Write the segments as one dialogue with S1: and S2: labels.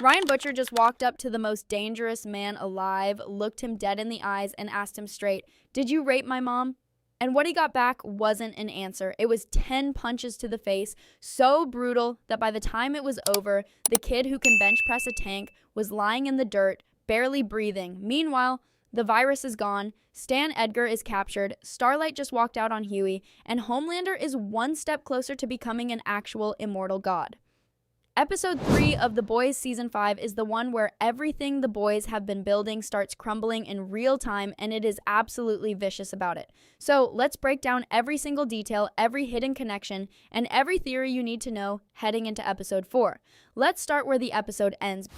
S1: Ryan Butcher just walked up to the most dangerous man alive, looked him dead in the eyes, and asked him straight, "Did you rape my mom?" And what he got back wasn't an answer. It was 10 punches to the face, so brutal that by the time it was over, the kid who can bench press a tank was lying in the dirt, barely breathing. Meanwhile, the virus is gone, Stan Edgar is captured, Starlight just walked out on Huey, and Homelander is one step closer to becoming an actual immortal god. Episode 3 of The Boys Season 5 is the one where everything the boys have been building starts crumbling in real time, and it is absolutely vicious about it. So let's break down every single detail, every hidden connection, and every theory you need to know heading into Episode 4. Let's start where the episode ends.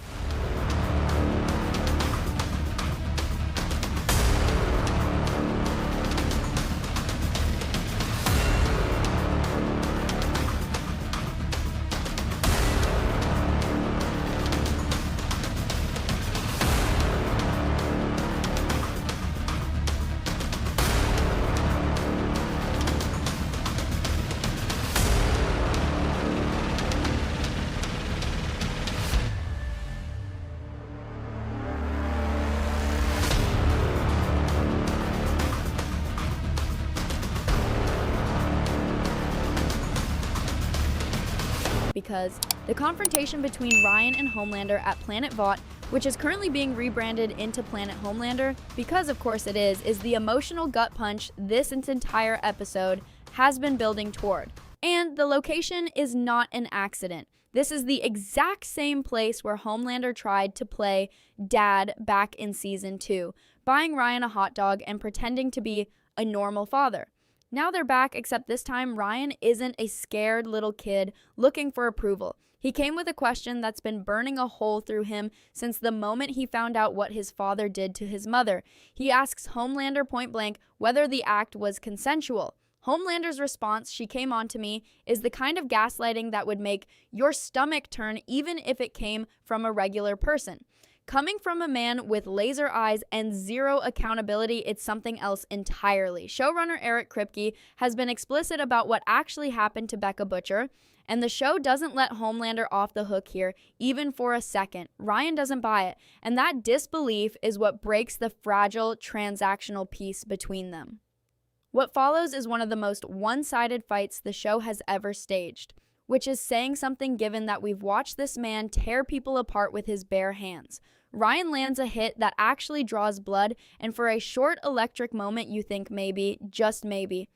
S1: Because the confrontation between Ryan and Homelander at Planet Vought, which is currently being rebranded into Planet Homelander, because of course it is the emotional gut punch this entire episode has been building toward. And the location is not an accident. This is the exact same place where Homelander tried to play dad back in Season 2, buying Ryan a hot dog and pretending to be a normal father. Now they're back, except this time Ryan isn't a scared little kid looking for approval. He came with a question that's been burning a hole through him since the moment he found out what his father did to his mother. He asks Homelander point blank whether the act was consensual. Homelander's response, "She came on to me," is the kind of gaslighting that would make your stomach turn even if it came from a regular person. Coming from a man with laser eyes and zero accountability, it's something else entirely. Showrunner Eric Kripke has been explicit about what actually happened to Becca Butcher, and the show doesn't let Homelander off the hook here, even for a second. Ryan doesn't buy it, and that disbelief is what breaks the fragile transactional peace between them. What follows is one of the most one-sided fights the show has ever staged, which is saying something given that we've watched this man tear people apart with his bare hands. Ryan lands a hit that actually draws blood, and for a short electric moment you think maybe, just maybe.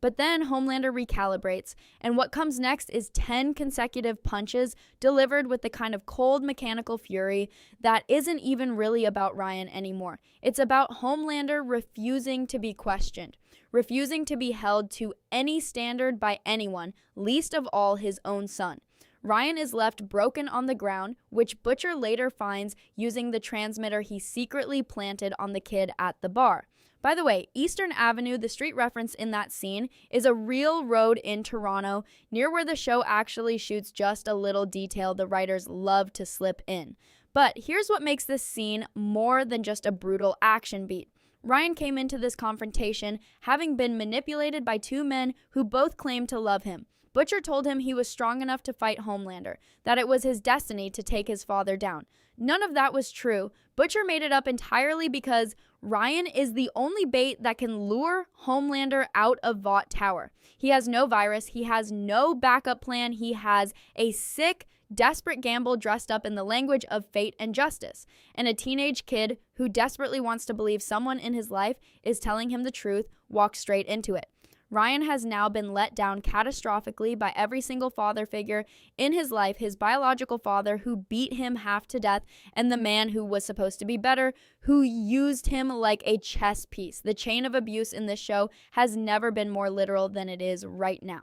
S1: But then Homelander recalibrates, and what comes next is 10 consecutive punches delivered with the kind of cold mechanical fury that isn't even really about Ryan anymore. It's about Homelander refusing to be questioned, refusing to be held to any standard by anyone, least of all his own son. Ryan is left broken on the ground, which Butcher later finds using the transmitter he secretly planted on the kid at the bar. By the way, Eastern Avenue, the street reference in that scene, is a real road in Toronto, near where the show actually shoots just a little detail the writers love to slip in. But here's what makes this scene more than just a brutal action beat. Ryan came into this confrontation having been manipulated by two men who both claimed to love him. Butcher told him he was strong enough to fight Homelander, that it was his destiny to take his father down. None of that was true. Butcher made it up entirely because Ryan is the only bait that can lure Homelander out of Vought Tower. He has no virus, he has no backup plan, he has a sick, desperate gamble dressed up in the language of fate and justice, and a teenage kid who desperately wants to believe someone in his life is telling him the truth walks straight into it. Ryan has now been let down catastrophically by every single father figure in his life, his biological father who beat him half to death, and the man who was supposed to be better, who used him like a chess piece. The chain of abuse in this show has never been more literal than it is right now.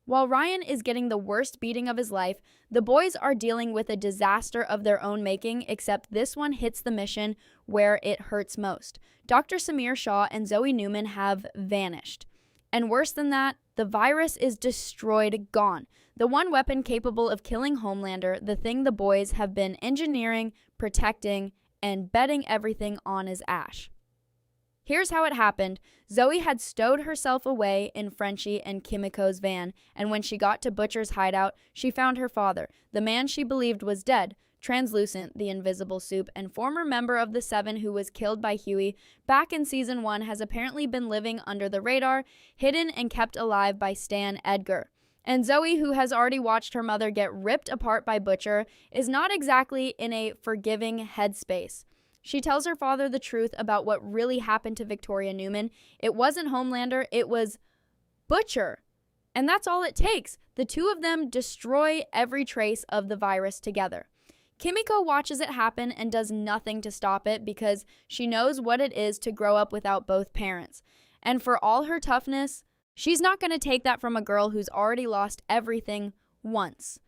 S1: While Ryan is getting the worst beating of his life, the boys are dealing with a disaster of their own making, except this one hits the mission where it hurts most. Dr. Samir Shaw and Zoe Newman have vanished. And worse than that, the virus is destroyed, gone. The one weapon capable of killing Homelander, the thing the boys have been engineering, protecting, and betting everything on is Ash. Here's how it happened. Zoe had stowed herself away in Frenchie and Kimiko's van, and when she got to Butcher's hideout, she found her father, the man she believed was dead, Translucent, the invisible soup, and former member of the Seven who was killed by Huey back in Season 1, has apparently been living under the radar, hidden and kept alive by Stan Edgar. And Zoe, who has already watched her mother get ripped apart by Butcher, is not exactly in a forgiving headspace. She tells her father the truth about what really happened to Victoria Newman. It wasn't Homelander, it was Butcher. And that's all it takes. The two of them destroy every trace of the virus together. Kimiko watches it happen and does nothing to stop it because she knows what it is to grow up without both parents. And for all her toughness, she's not going to take that from a girl who's already lost everything once.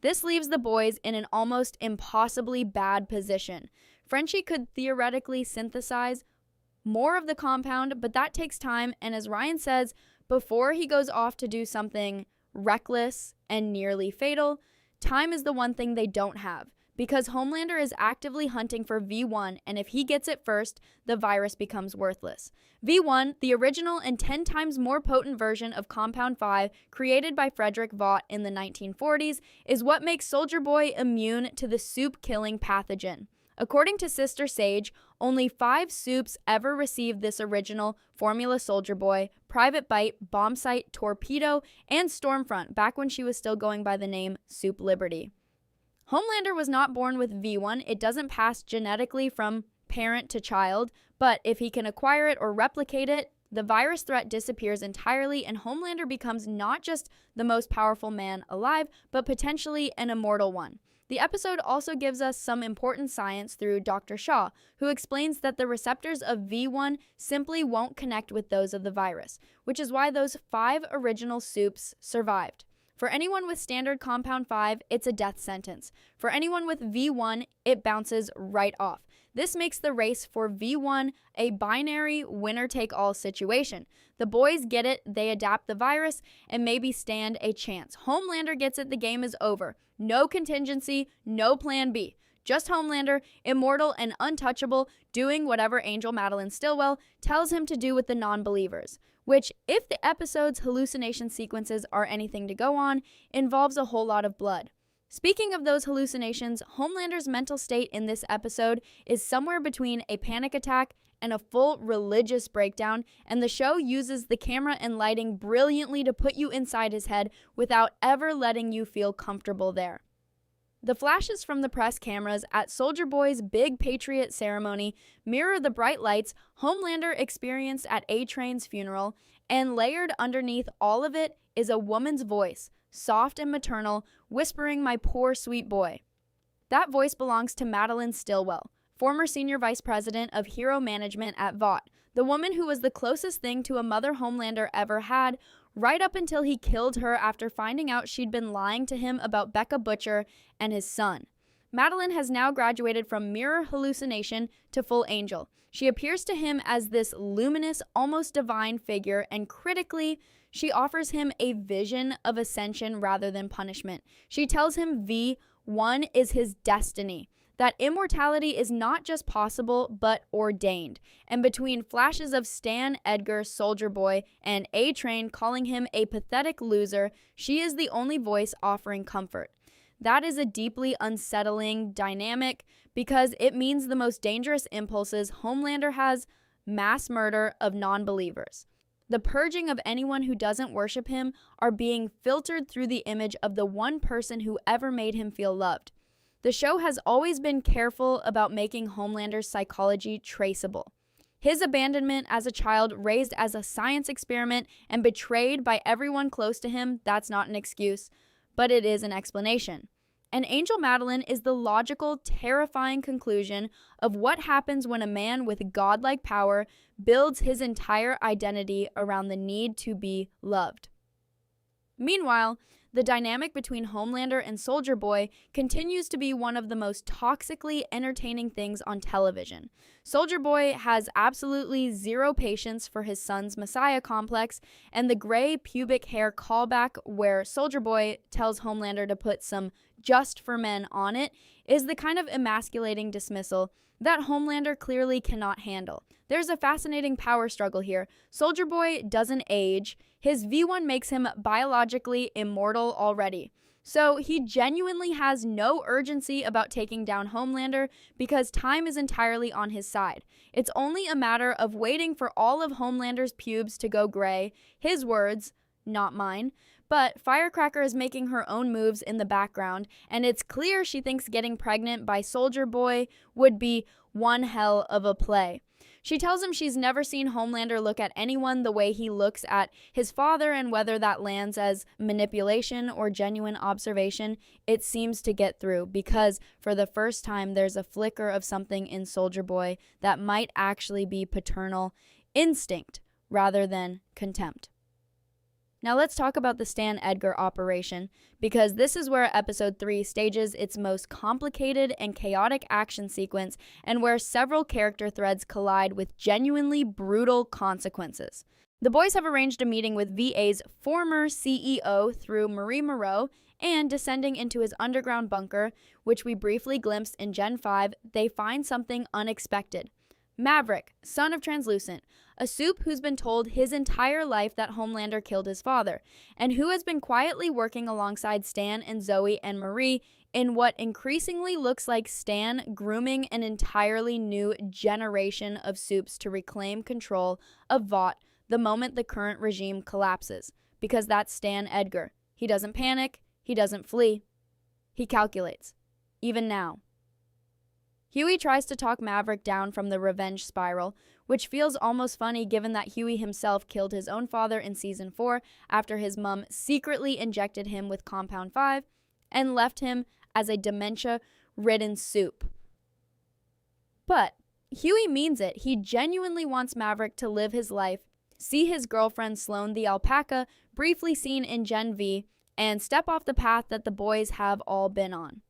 S1: This leaves the boys in an almost impossibly bad position. Frenchie could theoretically synthesize more of the compound, but that takes time, and as Ryan says, before he goes off to do something reckless and nearly fatal, time is the one thing they don't have, because Homelander is actively hunting for V1, and if he gets it first, the virus becomes worthless. V1, the original and 10 times more potent version of Compound 5 created by Frederick Vought in the 1940s, is what makes Soldier Boy immune to the soup-killing pathogen. According to Sister Sage, only 5 soups ever received this original formula: Soldier Boy, Private Bite, Bombsight, Torpedo, and Stormfront, back when she was still going by the name Soup Liberty. Homelander was not born with V1. It doesn't pass genetically from parent to child, but if he can acquire it or replicate it, the virus threat disappears entirely, and Homelander becomes not just the most powerful man alive, but potentially an immortal one. The episode also gives us some important science through Dr. Shaw, who explains that the receptors of V1 simply won't connect with those of the virus, which is why those 5 original soups survived. For anyone with standard Compound 5, it's a death sentence. For anyone with V1, it bounces right off. This makes the race for V1 a binary winner-take-all situation. The boys get it, they adapt the virus, and maybe stand a chance. Homelander gets it, the game is over. No contingency, no plan B. Just Homelander, immortal and untouchable, doing whatever Angel Madeline Stillwell tells him to do with the non-believers, which, if the episode's hallucination sequences are anything to go on, involves a whole lot of blood. Speaking of those hallucinations, Homelander's mental state in this episode is somewhere between a panic attack and a full religious breakdown, and the show uses the camera and lighting brilliantly to put you inside his head without ever letting you feel comfortable there. The flashes from the press cameras at Soldier Boy's big Patriot ceremony mirror the bright lights Homelander experienced at A-Train's funeral, and layered underneath all of it is a woman's voice, soft and maternal, whispering, "My poor sweet boy." That voice belongs to Madeline Stillwell, former senior vice president of hero management at Vought, the woman who was the closest thing to a mother Homelander ever had, right up until he killed her after finding out she'd been lying to him about Becca Butcher and his son. Madeline has now graduated from mirror hallucination to full angel. She appears to him as this luminous, almost divine figure, and critically, she offers him a vision of ascension rather than punishment. She tells him V1 is his destiny, that immortality is not just possible, but ordained. And between flashes of Stan, Edgar, Soldier Boy, and A-Train calling him a pathetic loser, she is the only voice offering comfort. That is a deeply unsettling dynamic because it means the most dangerous impulses Homelander has: mass murder of non-believers. The purging of anyone who doesn't worship him are being filtered through the image of the one person who ever made him feel loved. The show has always been careful about making Homelander's psychology traceable. His abandonment as a child, raised as a science experiment, and betrayed by everyone close to him, that's not an excuse, but it is an explanation. And Angel Madeline is the logical, terrifying conclusion of what happens when a man with godlike power builds his entire identity around the need to be loved. Meanwhile, the dynamic between Homelander and Soldier Boy continues to be one of the most toxically entertaining things on television. Soldier Boy has absolutely zero patience for his son's Messiah complex, and the gray pubic hair callback where Soldier Boy tells Homelander to put some "just for men" on it is the kind of emasculating dismissal that Homelander clearly cannot handle. There's a fascinating power struggle here. Soldier Boy doesn't age. His V1 makes him biologically immortal already. So he genuinely has no urgency about taking down Homelander because time is entirely on his side. It's only a matter of waiting for all of Homelander's pubes to go gray, his words, not mine. But Firecracker is making her own moves in the background, and it's clear she thinks getting pregnant by Soldier Boy would be one hell of a play. She tells him she's never seen Homelander look at anyone the way he looks at his father, and whether that lands as manipulation or genuine observation, it seems to get through because for the first time there's a flicker of something in Soldier Boy that might actually be paternal instinct rather than contempt. Now let's talk about the Stan Edgar operation, because this is where episode 3 stages its most complicated and chaotic action sequence and where several character threads collide with genuinely brutal consequences. The boys have arranged a meeting with VA's former CEO through Marie Moreau, and descending into his underground bunker, which we briefly glimpsed in Gen 5, they find something unexpected. Maverick, son of Translucent, a soup who's been told his entire life that Homelander killed his father, and who has been quietly working alongside Stan and Zoe and Marie in what increasingly looks like Stan grooming an entirely new generation of soups to reclaim control of Vought the moment the current regime collapses, because that's Stan Edgar. He doesn't panic, he doesn't flee, he calculates, even now. Huey tries to talk Maverick down from the revenge spiral, which feels almost funny given that Huey himself killed his own father in Season 4 after his mom secretly injected him with Compound 5 and left him as a dementia-ridden soup. But Huey means it. He genuinely wants Maverick to live his life, see his girlfriend Sloane the alpaca, briefly seen in Gen V, and step off the path that the boys have all been on.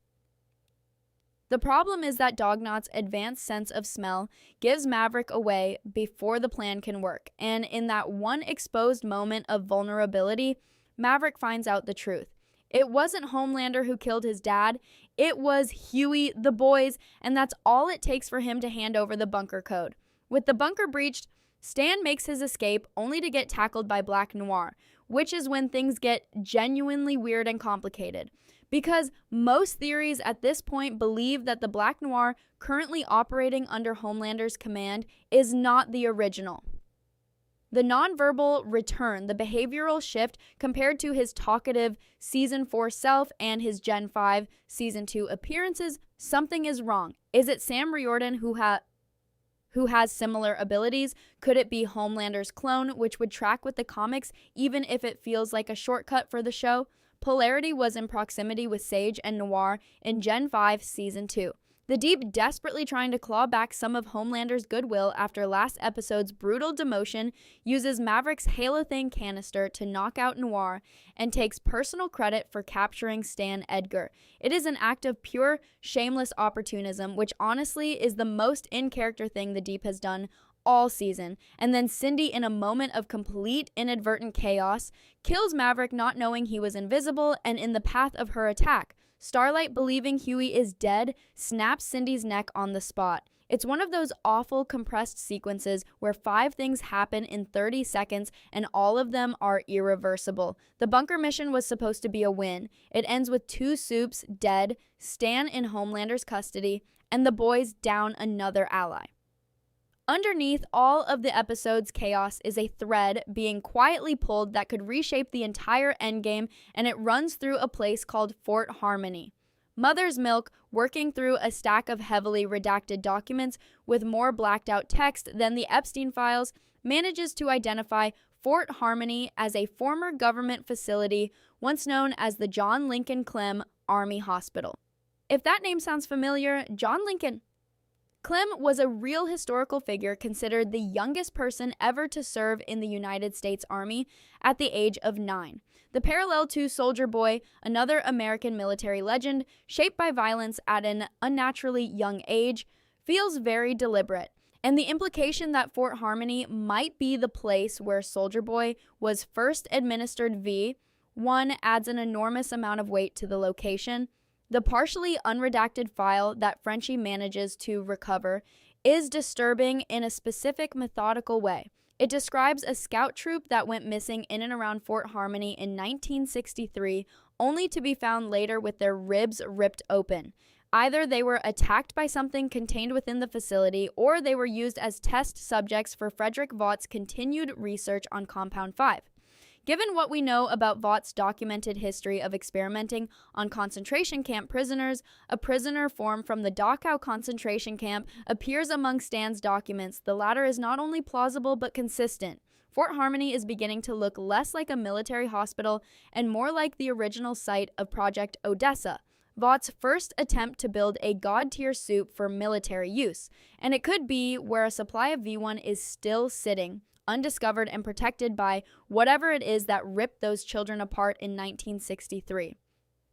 S1: The problem is that Dognot's advanced sense of smell gives Maverick away before the plan can work, and in that one exposed moment of vulnerability, Maverick finds out the truth. It wasn't Homelander who killed his dad, it was Huey, the boys, and that's all it takes for him to hand over the bunker code. With the bunker breached, Stan makes his escape only to get tackled by Black Noir, which is when things get genuinely weird and complicated. Because most theories at this point believe that the Black Noir currently operating under Homelander's command is not the original. The nonverbal return, the behavioral shift compared to his talkative Season 4 self and his Gen 5 Season 2 appearances, something is wrong. Is it Sam Riordan who has similar abilities? Could it be Homelander's clone, which would track with the comics even if it feels like a shortcut for the show? Polarity was in proximity with Sage and Noir in Gen 5 Season 2. The Deep desperately trying to claw back some of Homelander's goodwill after last episode's brutal demotion uses Maverick's Halothane canister to knock out Noir and takes personal credit for capturing Stan Edgar. It is an act of pure, shameless opportunism, which honestly is the most in-character thing the Deep has done all season. And then Cindy, in a moment of complete inadvertent chaos, kills Maverick not knowing he was invisible and in the path of her attack. Starlight, believing Huey is dead, snaps Cindy's neck on the spot. It's one of those awful compressed sequences where 5 things happen in 30 seconds and all of them are irreversible. The bunker mission was supposed to be a win. It ends with 2 soups dead, Stan in Homelander's custody, and the boys down another ally. Underneath all of the episode's chaos is a thread being quietly pulled that could reshape the entire endgame, and it runs through a place called Fort Harmony. Mother's Milk, working through a stack of heavily redacted documents with more blacked out text than the Epstein files, manages to identify Fort Harmony as a former government facility once known as the John Lincoln Clem Army Hospital. If that name sounds familiar, John Lincoln. Clem was a real historical figure, considered the youngest person ever to serve in the United States Army at the age of 9. The parallel to Soldier Boy, another American military legend, shaped by violence at an unnaturally young age, feels very deliberate. And the implication that Fort Harmony might be the place where Soldier Boy was first administered V1 adds an enormous amount of weight to the location. The partially unredacted file that Frenchie manages to recover is disturbing in a specific methodical way. It describes a scout troop that went missing in and around Fort Harmony in 1963, only to be found later with their ribs ripped open. Either they were attacked by something contained within the facility, or they were used as test subjects for Frederick Vaught's continued research on Compound 5. Given what we know about Vaught's documented history of experimenting on concentration camp prisoners, a prisoner formed from the Dachau concentration camp appears among Stan's documents. The latter is not only plausible but consistent. Fort Harmony is beginning to look less like a military hospital and more like the original site of Project Odessa, Vaught's first attempt to build a god-tier suit for military use, and it could be where a supply of V1 is still sitting, undiscovered and protected by whatever it is that ripped those children apart in 1963.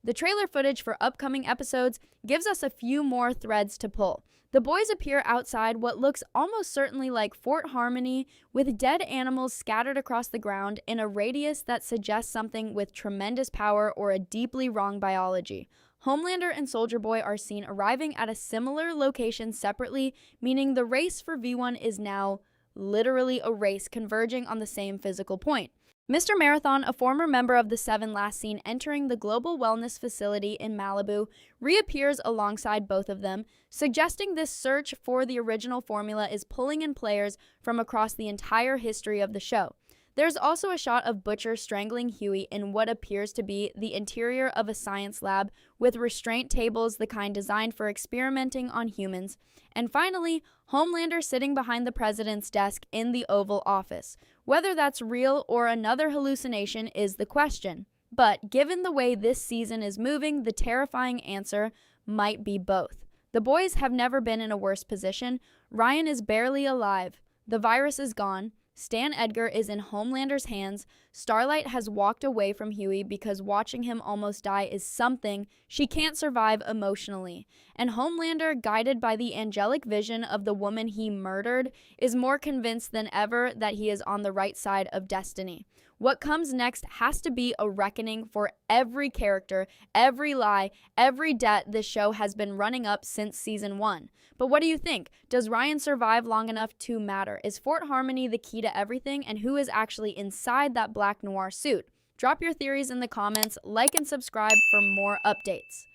S1: The trailer footage for upcoming episodes gives us a few more threads to pull. The boys appear outside what looks almost certainly like Fort Harmony, with dead animals scattered across the ground in a radius that suggests something with tremendous power or a deeply wrong biology. Homelander and Soldier Boy are seen arriving at a similar location separately, meaning the race for V1 is now literally a race converging on the same physical point. Mr. Marathon, a former member of the Seven last seen entering the Global Wellness Facility in Malibu, reappears alongside both of them, suggesting this search for the original formula is pulling in players from across the entire history of the show. There's also a shot of Butcher strangling Huey in what appears to be the interior of a science lab with restraint tables, the kind designed for experimenting on humans. And finally, Homelander sitting behind the president's desk in the Oval Office. Whether that's real or another hallucination is the question. But given the way this season is moving, the terrifying answer might be both. The boys have never been in a worse position. Ryan is barely alive. The virus is gone. Stan Edgar is in Homelander's hands. Starlight has walked away from Huey because watching him almost die is something she can't survive emotionally. And Homelander, guided by the angelic vision of the woman he murdered, is more convinced than ever that he is on the right side of destiny. What comes next has to be a reckoning for every character, every lie, every debt this show has been running up since season 1. But what do you think? Does Ryan survive long enough to matter? Is Fort Harmony the key to everything? And who is actually inside that black noir suit? Drop your theories in the comments, like and subscribe for more updates.